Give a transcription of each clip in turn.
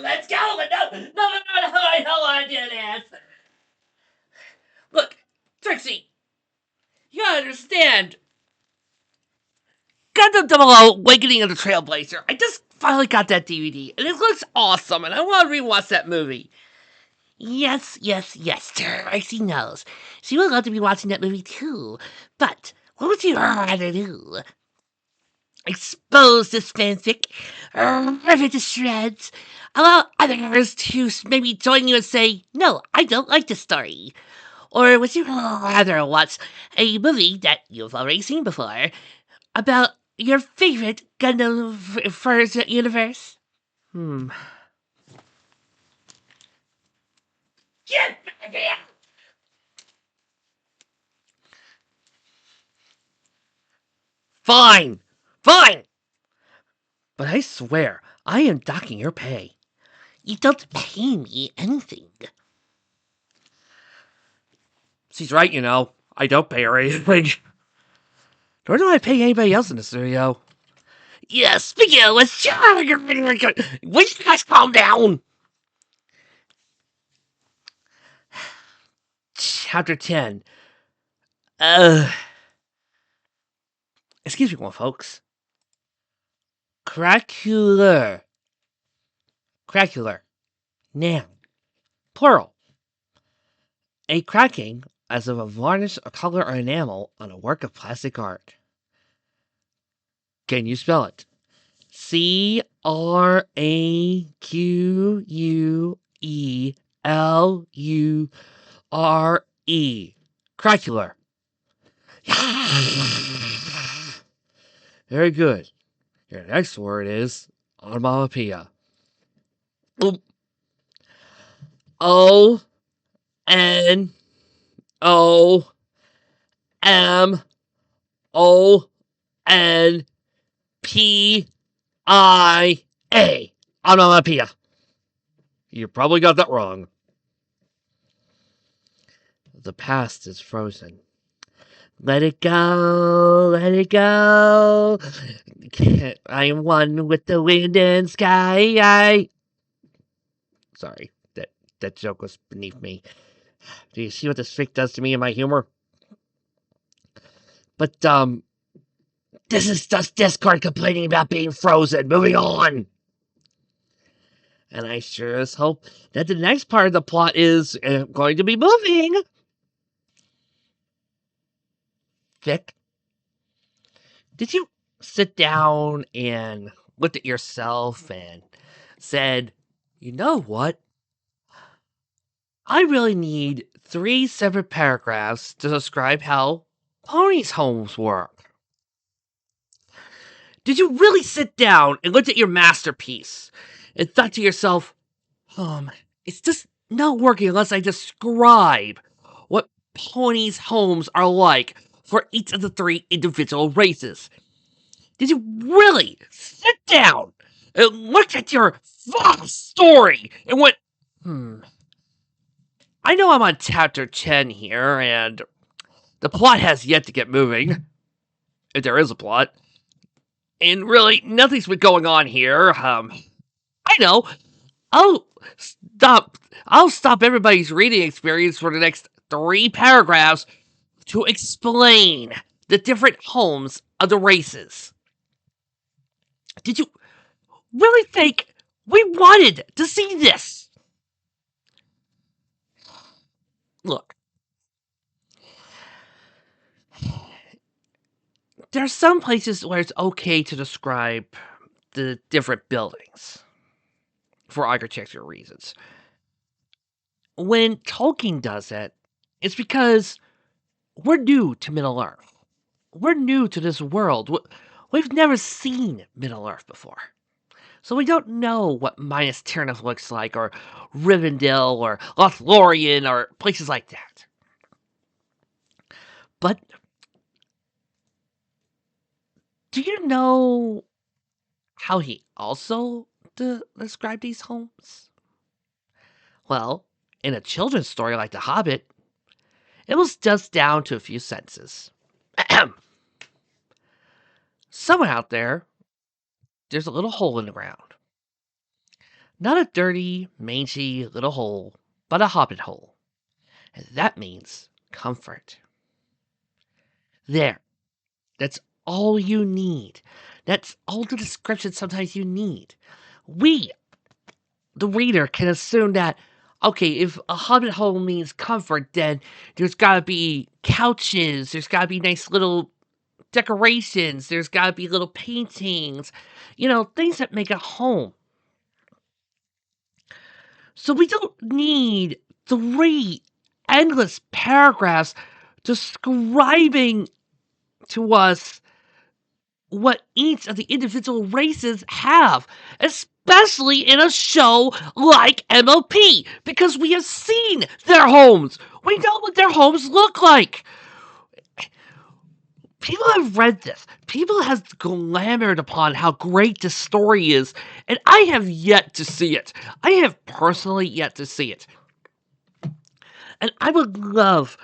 let's go. No, I don't want to do this. Look, Trixie, you gotta understand. Gundam 00 Awakening of the Trailblazer. I just finally got that DVD, and it looks awesome, and I want to rewatch that movie. Yes, Trixie knows. She would love to be watching that movie too. But what would you rather do? Expose this fanfic, rip it to shreds, allow others to maybe join you and say, no, I don't like this story. Or would you rather watch a movie that you've already seen before about your favorite Gundam First universe? Get back here! Fine! But I swear, I am docking your pay. You don't pay me anything. She's right, you know. I don't pay her anything. Nor do I pay anybody else in the studio. Yeah, speaking of which, will you guys calm down? Chapter 10. Excuse me, folks. Craquelure. Noun. Plural. A cracking, as of a varnish, a color, or enamel on a work of plastic art. Can you spell it? Craquelure. Craquelure. Very good. Your next word is onomatopoeia. O N O M O N P I A. Onomatopoeia. You probably got that wrong. The past is frozen. Let it go, let it go. I am one with the wind and sky. Sorry, that joke was beneath me. Do you see what this fic does to me and my humor? But, this is just Discord complaining about being frozen. Moving on. And I sure as hope that the next part of the plot is going to be moving. Fic, did you sit down and looked at yourself and said, you know what? I really need 3 separate paragraphs to describe how ponies' homes work. Did you really sit down and look at your masterpiece and thought to yourself, it's just not working unless I describe what ponies' homes are like for each of the 3 individual races? Did you really sit down and look at your vast story and went, I know I'm on chapter 10 here, and the plot has yet to get moving, if there is a plot, and really, nothing's been going on here. I know, I'll stop everybody's reading experience for the next 3 paragraphs to explain the different homes of the races. Did you really think we wanted to see this? Look, there are some places where it's okay to describe the different buildings for architecture reasons. When Tolkien does it, it's because we're new to Middle Earth. We're new to this world. We've never seen Middle Earth before. So we don't know what Minas Tirith looks like, or Rivendell, or Lothlorien, or places like that. But do you know how he also described these homes? Well, in a children's story like The Hobbit, it was just down to a few sentences. Somewhere out there's a little hole in the ground. Not a dirty, mangy little hole, but a hobbit hole. And that means comfort. There. That's all you need. That's all the description sometimes you need. We, the reader, can assume that, okay, if a hobbit hole means comfort, then there's gotta be couches, there's gotta be nice little decorations, there's gotta be little paintings, things that make a home. So we don't need 3 endless paragraphs describing to us what each of the individual races have, especially in a show like MLP, because we have seen their homes. We know what their homes look like. People have read this. People have glamored upon how great this story is, and I have yet to see it. I have personally yet to see it. And I would love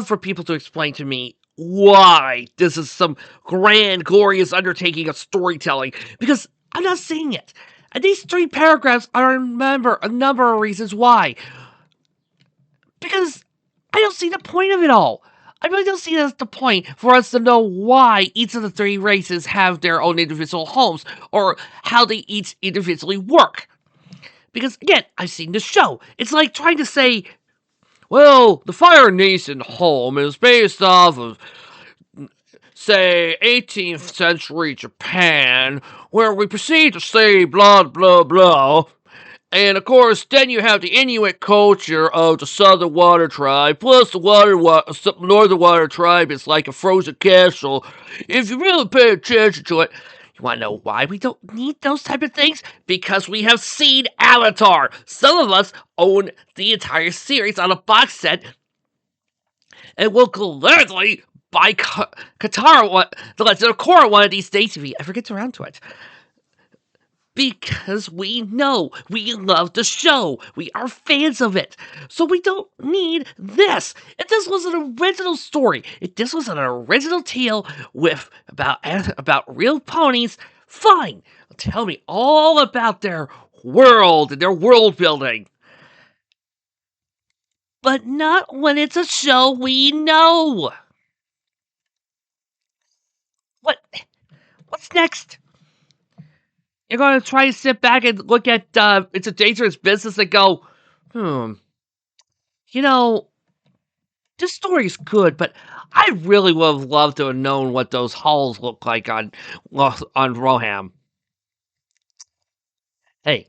for people to explain to me why this is some grand, glorious undertaking of storytelling, because I'm not seeing it. And these 3 paragraphs are a number of reasons why. Because I don't see the point of it all. I really don't see that's the point for us to know why each of the 3 races have their own individual homes, or how they each individually work. Because, again, I've seen the show. It's like trying to say, well, the Fire Nation home is based off of, say, 18th century Japan, where we proceed to say blah, blah, blah. And, of course, then you have the Inuit culture of the Southern Water Tribe, plus the Northern Water Tribe is like a frozen castle. If you really pay attention to it, you want to know why we don't need those type of things? Because we have seen Avatar. Some of us own the entire series on a box set and will gladly buy Katara, The Legend of Korra one of these days if we ever get around to it. Because we know, we love the show, we are fans of it, so we don't need this. If this was an original story, if this was an original tale with about real ponies, fine. Tell me all about their world and their world building. But not when it's a show we know. What? What's next? You're going to try to sit back and look at It's a Dangerous Business and go, you know, this story's good, but I really would have loved to have known what those halls look like on Roham. Hey,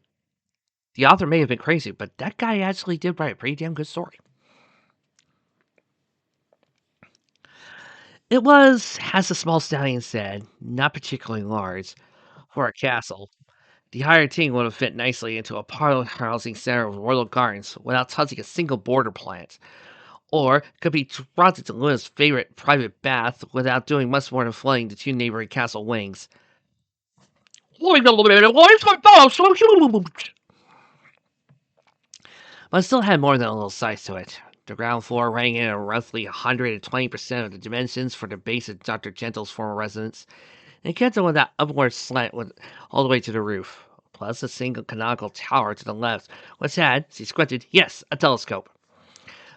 the author may have been crazy, but that guy actually did write a pretty damn good story. It was, as the small stallion said, not particularly large for a castle. The higher team would have fit nicely into a parlor housing center of royal gardens without touching a single border plant, or could be brought into Luna's favorite private bath without doing much more than flooding the 2 neighboring castle wings. But it still had more than a little size to it. The ground floor rang in at roughly 120% of the dimensions for the base of Dr. Gentle's former residence, and it kept on with that upward slant all the way to the roof, plus a single canonical tower to the left, which had, as he squinted, yes, a telescope.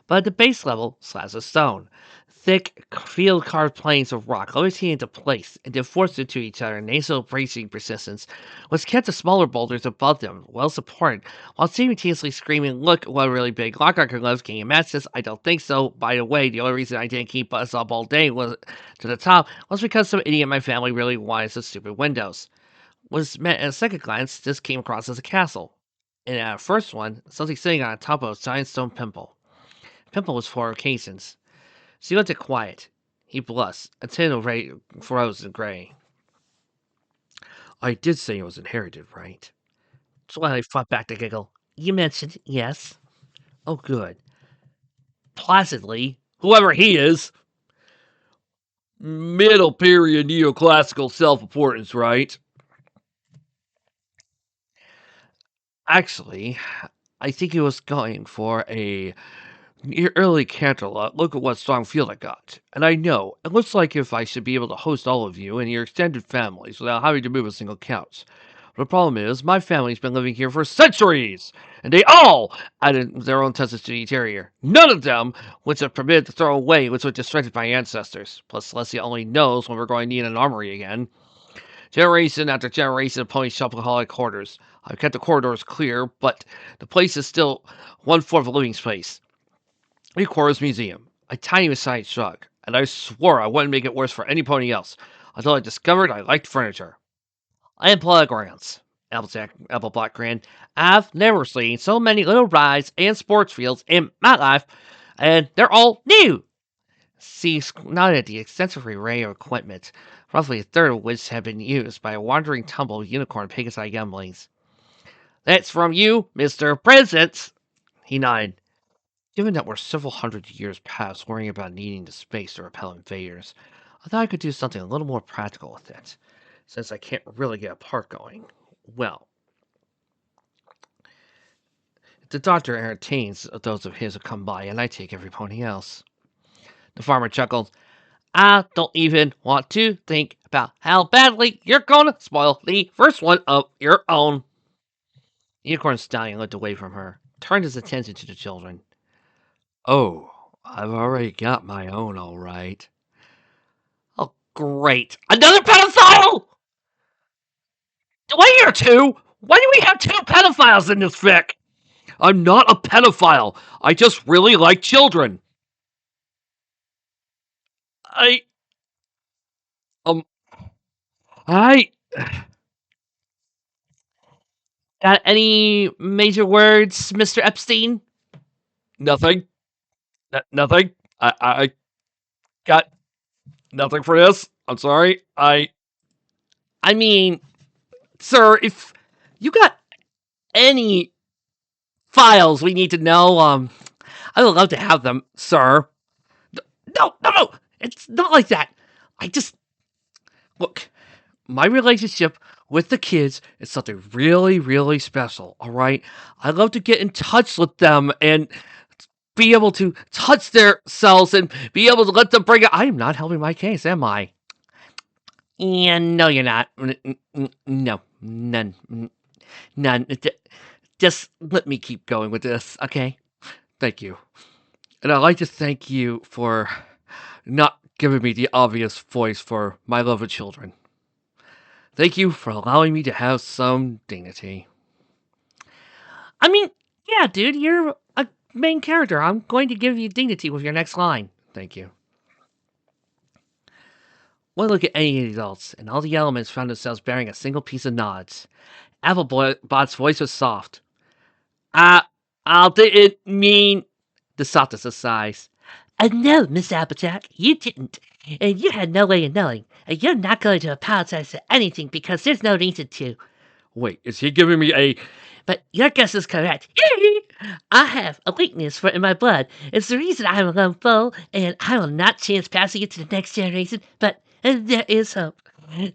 But at the base level, slabs of stone. Thick, field-carved planes of rock always held into place and then forced into each other in nasal bracing persistence, which kept the smaller boulders above them, well supported, while simultaneously screaming, "Look what a really big Lockhart lives! Can you match this? I don't think so. By the way, the only reason I didn't keep us up all day was to the top was because some idiot in my family really wanted some stupid windows." Was met at a second glance, this came across as a castle. And at a first one, something sitting on top of a giant stone pimple. Pimple was for occasions. She looked at quiet. He blushed, a tin of froze and gray. I did say it was inherited, right? Twilight fought back the giggle. You mentioned, yes. Oh, good. Placidly, whoever he is. Middle period neoclassical self-importance, right? Actually, I think he was going for a early Canterlot. Look at what strong field I got. And I know, it looks like if I should be able to host all of you and your extended families without having to move a single couch. The problem is, my family's been living here for centuries, and they all added their own touches to the interior. None of them which have permitted to throw away which would distracted my ancestors. Plus, Celestia only knows when we're going to need an armory again. Generation after generation of pony shopaholic hoarders. I've kept the corridors clear, but the place is still one fourth of living space. Three-quarters museum. A tiny side shrug, and I swore I wouldn't make it worse for any pony else, until I discovered I liked furniture. I applaud grants. Appleblack grinned. I've never seen so many little rides and sports fields in my life, and they're all new. See, nodded at the extensive array of equipment, roughly a third of which had been used by a wandering tumble of unicorn Pegasi younglings. That's from you, Mr. Presents, he nodded. Given that we're several hundred years past worrying about needing the space to repel invaders, I thought I could do something a little more practical with it, since I can't really get a park going. Well, the doctor entertains those of his who come by, and I take every pony else. The farmer chuckled. I don't even want to think about how badly you're going to spoil the first one of your own. The unicorn stallion looked away from her, turned his attention to the children. Oh, I've already got my own, all right. Oh, great. Another pedophile! Wait here, two! Why do we have two pedophiles in this fic? I'm not a pedophile. I just really like children. I... Um... I... Got any major words, Mr. Epstein? Nothing. Nothing. I got nothing for this. I'm sorry. I mean, sir, if you got any files we need to know, I would love to have them, sir. No. It's not like that. I just look. My relationship with the kids is something really, really special. All right. I love to get in touch with them and be able to touch their cells and be able to let them bring it. I am not helping my case, am I? Yeah, no, you're not. No, none. Just let me keep going with this, okay? Thank you. And I'd like to thank you for not giving me the obvious voice for my love of children. Thank you for allowing me to have some dignity. I mean, yeah, dude, you're a main character. I'm going to give you dignity with your next line. Thank you. One look at any of the adults, and all the elements found themselves bearing a single piece of nods. Applebot's voice was soft. I didn't mean... The softest of sighs. No, Miss Applejack, you didn't. And you had no way of knowing. And you're not going to apologize for anything because there's no reason to. Wait, is he giving me a... But your guess is correct. I have a weakness for it in my blood. It's the reason I'm a lone foe, and I will not chance passing it to the next generation, but there is hope.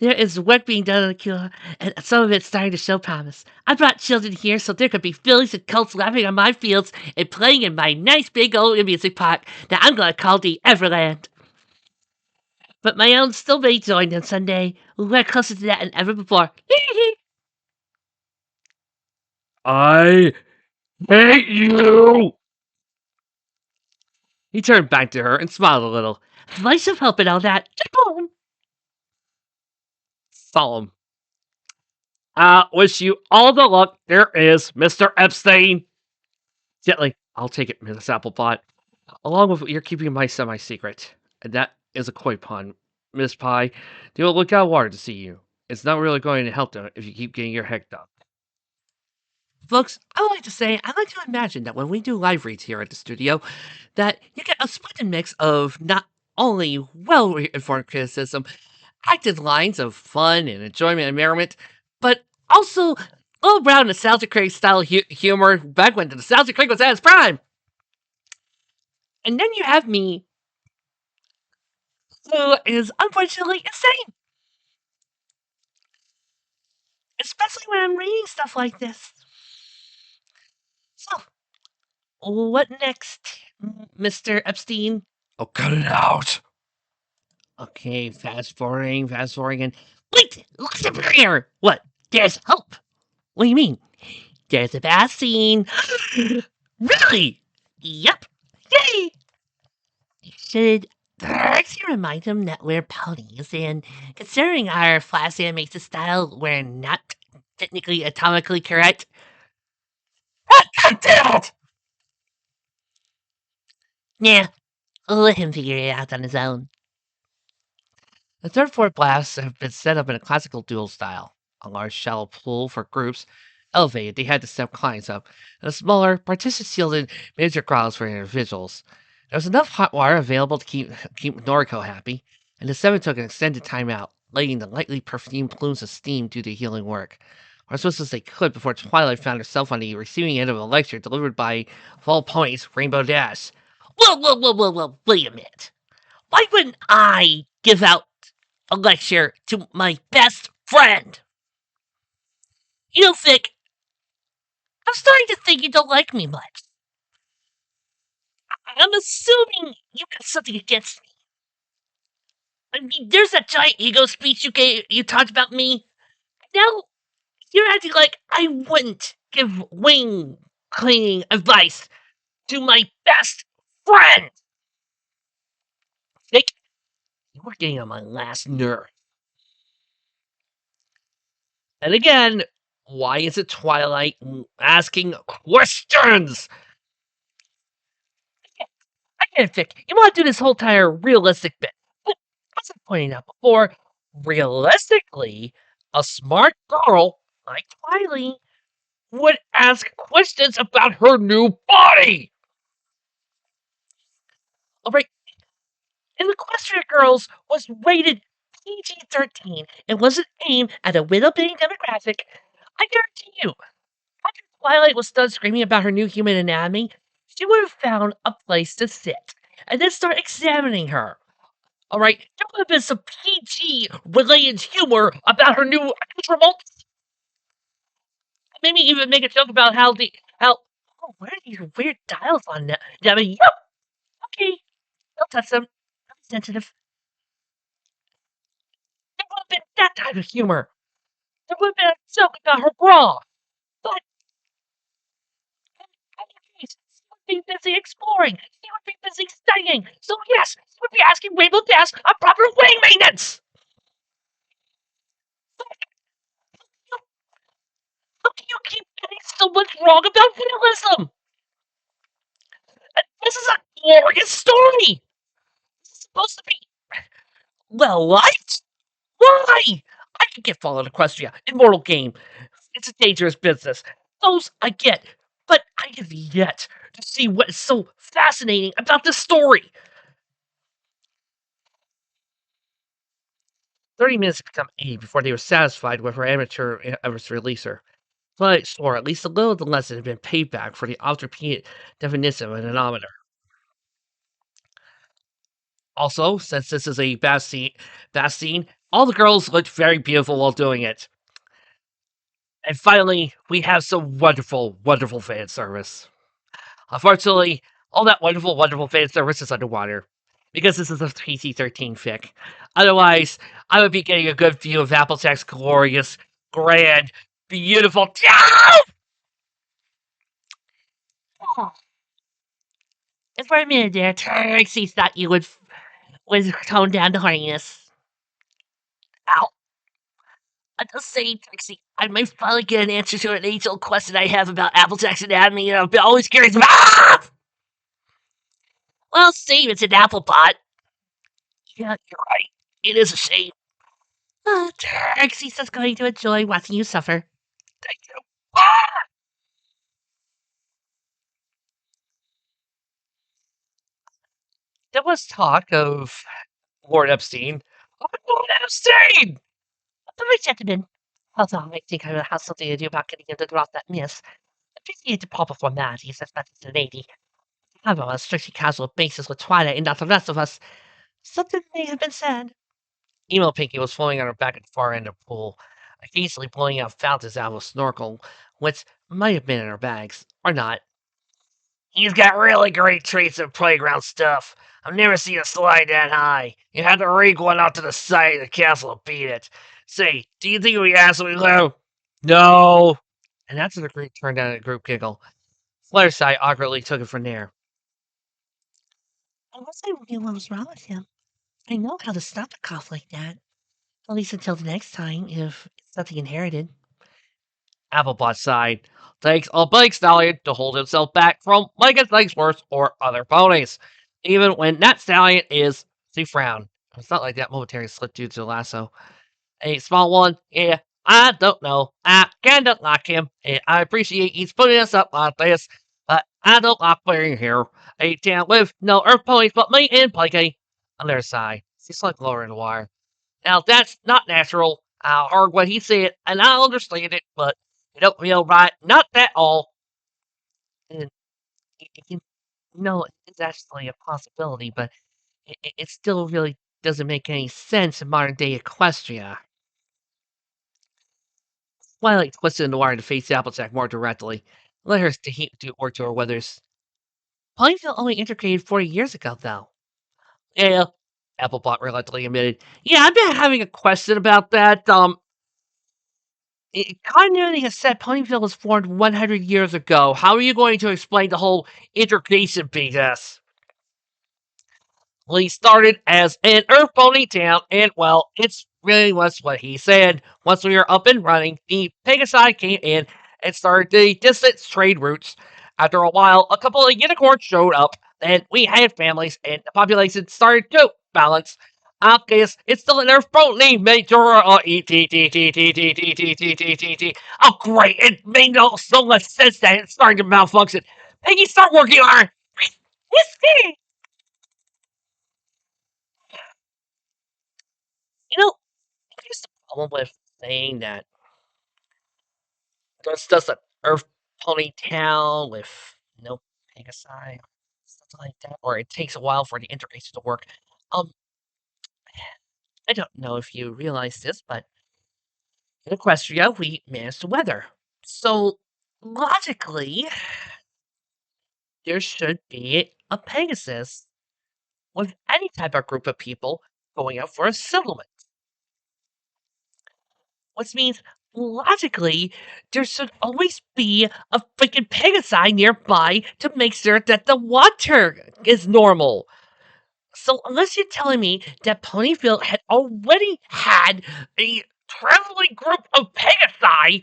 There is work being done on the cure, and some of it's starting to show promise. I brought children here so there could be fillies and colts laughing on my fields and playing in my nice big old music park that I'm going to call the Everland. But my own still may join them someday. We're closer to that than ever before. I hate you! He turned back to her and smiled a little. Voice of hope and all that. Solemn. I wish you all the luck there is, Mr. Epstein. Gently, I'll take it, Miss Applebot. Along with you're keeping my semi-secret. And that is a koi pun. Miss Pie, they will look out water to see you. It's not really going to help them if you keep getting your heck done. Folks, I would like to say, I like to imagine that when we do live reads here at the studio, that you get a splendid mix of not only well-informed criticism, acted lines of fun and enjoyment and merriment, but also little brown nostalgic critic style humor back when the nostalgic critic was at its prime. And then you have me, who is unfortunately insane. Especially when I'm reading stuff like this. So, what next, Mr. Epstein? Oh, cut it out. Okay, fast forwarding, and... Wait! Look up here! What? There's hope. What do you mean? There's a vaccine. Really? Yep. Yay! Should Percy remind him that we're ponies, and considering our flash animation style, we're not technically atomically correct? God damn it! Nah, we'll let him figure it out on his own. The third and fourth blasts have been set up in a classical duel style. A large shallow pool for groups, elevated, they had to step clients up, and a smaller, partition shielded miniature grottos for individuals. There was enough hot water available to keep Noriko happy, and the seven took an extended time out, letting the lightly perfumed plumes of steam do the healing work, or as much as they could before Twilight found herself on the receiving end of a lecture delivered by Fall Pony's Rainbow Dash. Whoa, wait a minute. Why wouldn't I give out a lecture to my best friend? You know, Vic, I'm starting to think you don't like me much. I'm assuming you got something against me. I mean, there's that giant ego speech you talked about me. Now you're acting like I wouldn't give wing cleaning advice to my best friend. Vic, you are getting on my last nerve. And again, why is it Twilight asking questions? I get it, Vic. You want to do this whole entire realistic bit. But as I pointed out before, realistically, a smart girl like Twilight Would ask questions about her new body. Alright, and Equestria Girls was rated PG-13 and wasn't aimed at a widow-bitten demographic. I guarantee you, after Twilight was done screaming about her new human anatomy, she would have found a place to sit and then start examining her. Alright, there would have been some PG-related humor about her new remote. Maybe even make a joke about how oh, where are these weird dials on that? I mean, yep, okay, don't touch them. I'm sensitive. There would have been that type of humor. There would have been a joke about her bra. But in any case, she would be busy exploring. She would be busy studying. So yes, she would be asking Rainbow Dash on proper wing maintenance. How can you keep getting so much wrong about realism? This is a glorious story. This is supposed to be well liked. Why? I can get followed Equestria, immortal game. It's a dangerous business. Those I get, but I have yet to see what is so fascinating about this story. 30 minutes had become 80 before they were satisfied with her amateur efforts to release her. Twilight swore at least a little of the lesson had been paid back for the oft-repeated definition of an anemometer. Also, since this is a bath scene, all the girls looked very beautiful while doing it. And finally, we have some wonderful, wonderful fan service. Unfortunately, all that wonderful, wonderful fan service is underwater, because this is a PG-13 fic. Otherwise, I would be getting a good view of Applejack's glorious, grand, beautiful. And for a minute there, Trixie thought you would tone down the horniness. Ow. I'm just saying, Trixie, I might finally get an answer to an age-old question I have about Applejack's anatomy, and I've been always curious about. Ah! Well, Steve, it's an apple pot. Yeah, you're right. It is a shame. Trixie's just going to enjoy watching you suffer. Thank you. Ah! There was talk of Lord Epstein. Oh, Lord Epstein! The rich gentleman. Although I think I will have something to do about getting him to drop that miss. Appreciate the proper formalities as much as the lady. However, on a strictly casual basis with Twilight and not the rest of us, something may have been said. Emo Pinky was floating on her back at the far end of the pool, occasionally blowing out fountains out of a snorkel, which might have been in her bags, or not. He's got really great traits of playground stuff. I've never seen a slide that high. You had to rig one out to the side of the castle to beat it. Say, do you think we absolutely low? No! And that's when the group turned out a group giggle. Fluttershy awkwardly took it from there. Unless I knew what was wrong with him, I know how to stop a cough like that. At least until the next time, if it's something inherited. Applebot sighed. Takes a big stallion to hold himself back from Megan Thanksworth or other ponies, even when that stallion is to frown. It's not like that momentary slip due to the lasso. A small one, yeah, I don't know. I kinda like him, and I appreciate he's putting us up like this, but I don't like being here. A town with no earth ponies but me and Pikey. Another sigh. She's like lower in the wire. Now that's not natural. I heard what he said, and I understand it, but it don't feel right. Not at all. And you know, it's actually a possibility, but it still really doesn't make any sense in modern day Equestria. Twilight twisted the wire to face Applejack more directly. Let her do work to her withers. Ponyville only integrated 40 years ago, though. Yeah, Applebot reluctantly admitted. Yeah, I've been having a question about that. Continuity has said Ponyville was formed 100 years ago. How are you going to explain the whole integration BS? Well, he started as an Earth Pony town, and well, it's really was what he said. Once we were up and running, the Pegasi came in and started the distance trade routes. After a while, a couple of unicorns showed up, and we had families, and the population started to balance. I guess it's still an Earth Pony major Oh, great! It made so much sense that it started to malfunction. Peggy, start working on it. You know, here's the problem with saying that there's just an Earth Pony Town with no Pegasi, something like that, or it takes a while for the integration to work. Um, I don't know if you realize this, but in Equestria, we managed to weather. So, logically, there should be a Pegasus with any type of group of people going out for a settlement. Which means, logically, there should always be a freaking Pegasi nearby to make sure that the water is normal. So, unless you're telling me that Ponyville had already had a traveling group of Pegasi,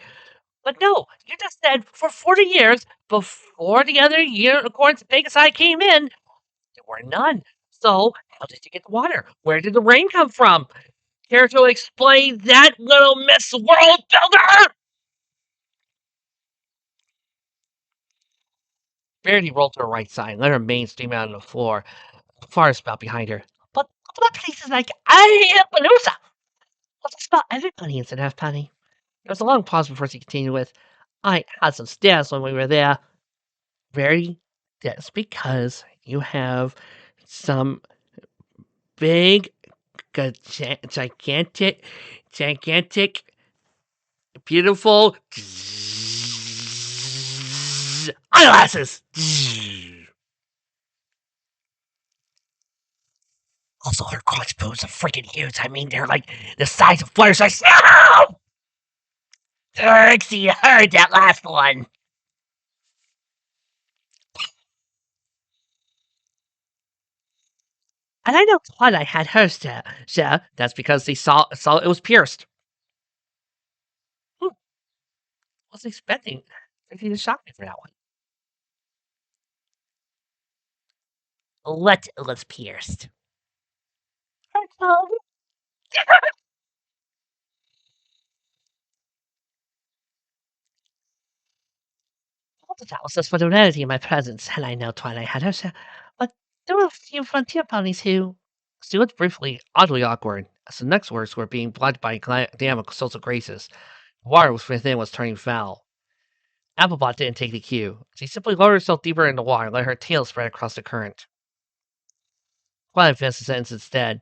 but no, you just said for 40 years before the other unicorns Pegasi came in, there were none. So, how did you get the water? Where did the rain come from? Care to explain that, little Miss World Builder? Verity rolled to her right side and let her mane stream out on the floor, the forest spout behind her. But what about places like Ayapalusa? Let's just about everybody instead of Penny. There was a long pause before she continued with, I had some stats when we were there. Verity, that's because you have some big, gigantic, beautiful eyeglasses. Also, her crossbows are freaking huge. I mean, they're like the size of Fluttershy. No! Trixie heard that last one. And I know Twilight had hers, sir. That's because they saw it was pierced. Hmm, wasn't expecting Trixie to shock me for that one. What was pierced? Her tongue. Analysis for the reality of my presence, and I know Twilight had hers, but there were a few frontier ponies who. She was briefly, oddly awkward, as the next words were being blocked by a dam of social graces. The water within was turning foul. Applebot didn't take the cue. She simply lowered herself deeper in the water and let her tail spread across the current. Twilight finished the sentence instead.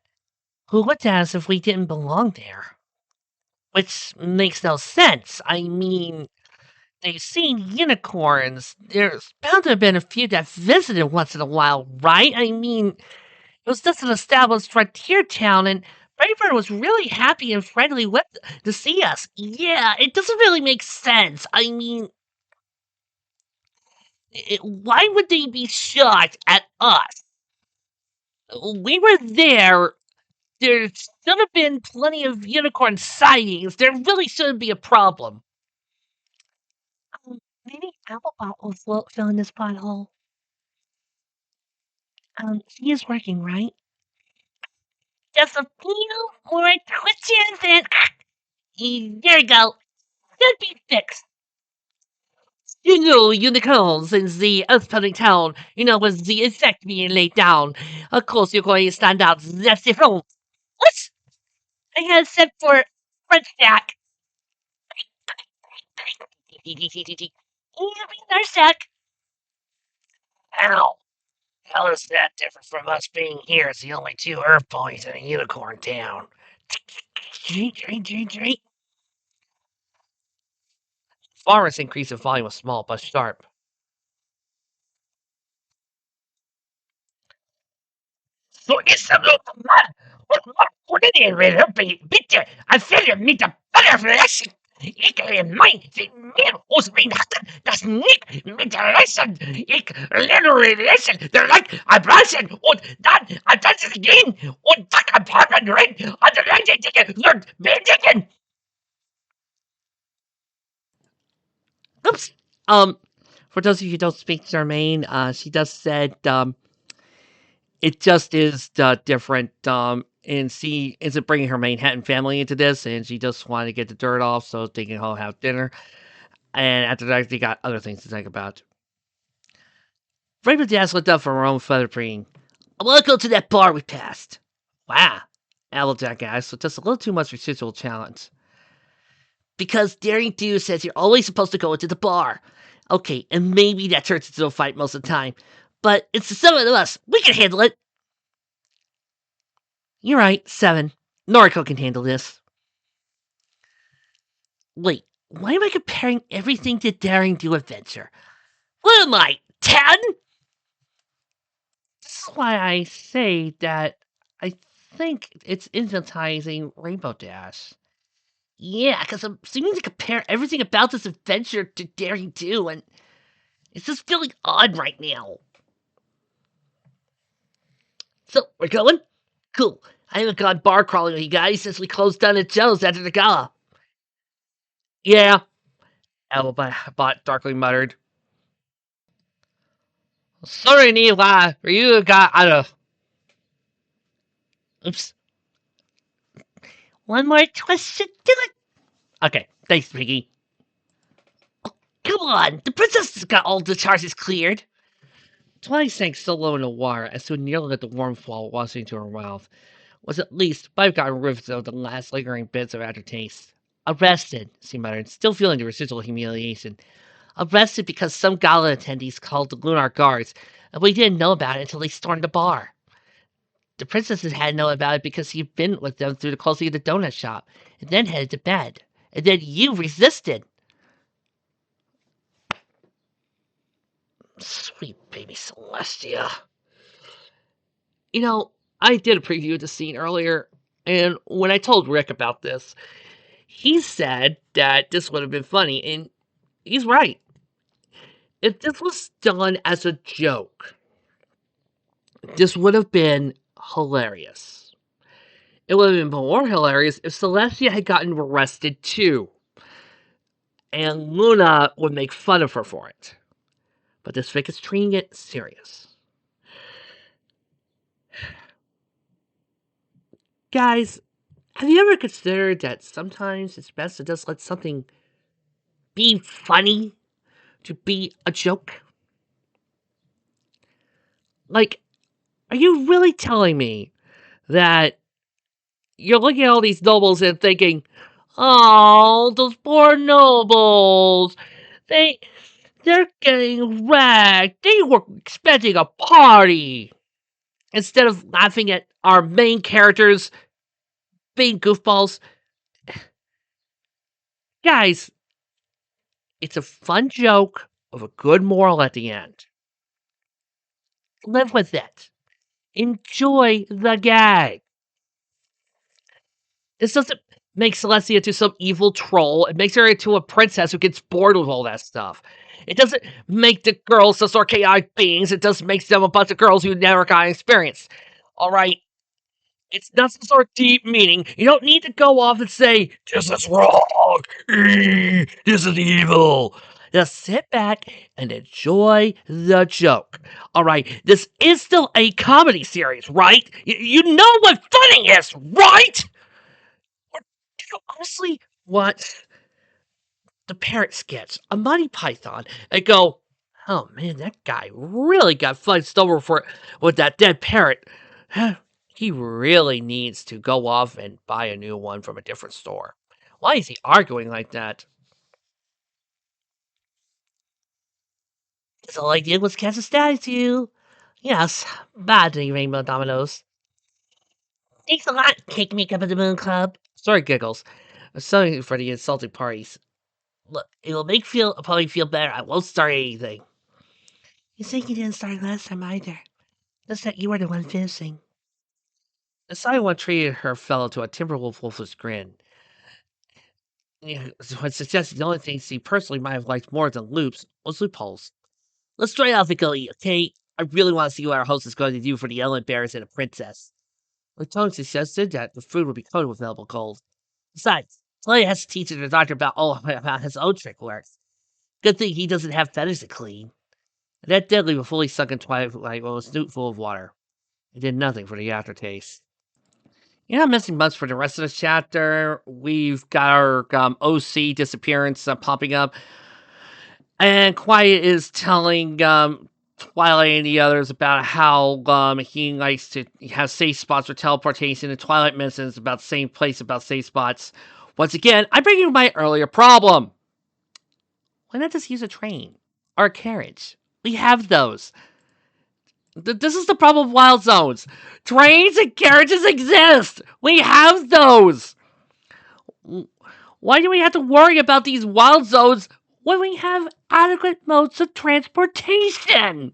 Who looked at us if we didn't belong there? Which makes no sense. I mean, they've seen unicorns. There's bound to have been a few that visited once in a while, right? I mean, it was just an established frontier town, and Raybird was really happy and friendly to see us. Yeah, it doesn't really make sense. I mean, why would they be shocked at us? We were there. There should have been plenty of unicorn sightings. There really shouldn't be a problem. Maybe Applebot will fill in this pothole. He is working, right? Just a few more twitches and there you go. Should be fixed. Unicorns in the upcoming town, with the effect being laid down. Of course, you're going to stand out. That's the front. What? I had set for front stack. Our stack. Ow. How is that different from us being here as the only two Earth boys in a unicorn town? Farmer's increase in volume was small but sharp. Så gissa upp och det är väl uppe i bitte. Han följer mitt butterfläsk. Ich mein mir aus min hatten das nicht mit der Lesson. Ich literally listen. They're like I brushing und dann das ist gehen und tak ein paar drin und der Leute wird bändigen. Oops. For those of you who don't speak German, she just said, it just is different. And she isn't bringing her Manhattan family into this, and she just wanted to get the dirt off so they can all have dinner. And after that, they got other things to think about. Raven's ass looked up from her own feather preening. I want to go to that bar we passed. Wow. Applejack asked, with just a little too much residual challenge. Because Daring Do says you're always supposed to go into the bar. Okay, and maybe that turns into a fight most of the time. But it's the seven of us. We can handle it. You're right, 7. Noriko can handle this. Wait, why am I comparing everything to Daring Do Adventure? What am I, 10? This is why I say that I think it's infantilizing Rainbow Dash. Yeah, because I'm seeming to compare everything about this adventure to Daring Do, and it's just feeling odd right now. So, we're going? Cool. I haven't gone bar crawling with you guys since we closed down at Joe's after the gala. Yeah, Applebot darkly muttered. Sorry, Neela, you got out of... Oops. One more twist to do it. Okay, thanks, Piggy. Oh, come on, the princess has got all the charges cleared. Twilight sank so low in the water as to nearly let the warm fall wash into her mouth. Was at least 5 gotten rid of the last lingering bits of aftertaste. Arrested, she muttered, still feeling the residual humiliation. Arrested because some gala attendees called the Lunar Guards, and we didn't know about it until they stormed the bar. The princesses hadn't known about it because you'd been with them through the closing of the donut shop, and then headed to bed. And then you resisted. Sweet baby Celestia. I did a preview of the scene earlier, and when I told Rick about this, he said that this would have been funny, and he's right. If this was done as a joke, this would have been hilarious. It would have been more hilarious if Celestia had gotten arrested too, and Luna would make fun of her for it. But this fic is treating it serious. Guys, have you ever considered that sometimes it's best to just let something be funny to be a joke? Like, are you really telling me that you're looking at all these nobles and thinking, oh, those poor nobles, they're getting wrecked. They were expecting a party. Instead of laughing at our main characters being goofballs. Guys, it's a fun joke with a good moral at the end. Live with it. Enjoy the gag. This doesn't make Celestia into some evil troll. It makes her into a princess who gets bored with all that stuff. It doesn't make the girls the sort of chaotic beings. It just makes them a bunch of girls who never got experience. All right? It's not some sort of deep meaning. You don't need to go off and say, this is wrong. This is evil. Just sit back and enjoy the joke. All right, this is still a comedy series, right? You know what funny is, right? Or do you honestly want the parrot sketch, a Monty Python, and go, oh man, that guy really got fucked over for with that dead parrot. He really needs to go off and buy a new one from a different store. Why is he arguing like that? That's all I did was cast a statue. Yes, badly, Rainbow Dominoes. Thanks a lot, Cake Makeup of the Moon Club. Sorry, Giggles. I'm sorry for the insulting parties. Look, it will make probably feel better. I won't start anything. You think you didn't start last time either. Just that you were the one finishing. The silent one treated her fellow to a Timberwolf wolfish grin. What suggested the only thing she personally might have liked more than loops was loopholes. Let's try out the gully, okay? I really want to see what our host is going to do for the Ellen Bears and the princess. Latone suggested that the food would be coated with edible gold. Besides, Clay has to teach the doctor about his own trick works. Good thing he doesn't have feathers to clean. And that deadly was fully sunk in twilight with a snoot full of water. It did nothing for the aftertaste. You're not missing much for the rest of this chapter. We've got our OC disappearance popping up. And Quiet is telling Twilight and the others about how he likes to have safe spots for teleportation. And Twilight mentions about the same place about safe spots. Once again, I bring you my earlier problem. Why not just use a train or a carriage? We have those. This is the problem of wild zones. Trains and carriages exist. We have those. Why do we have to worry about these wild zones when we have adequate modes of transportation?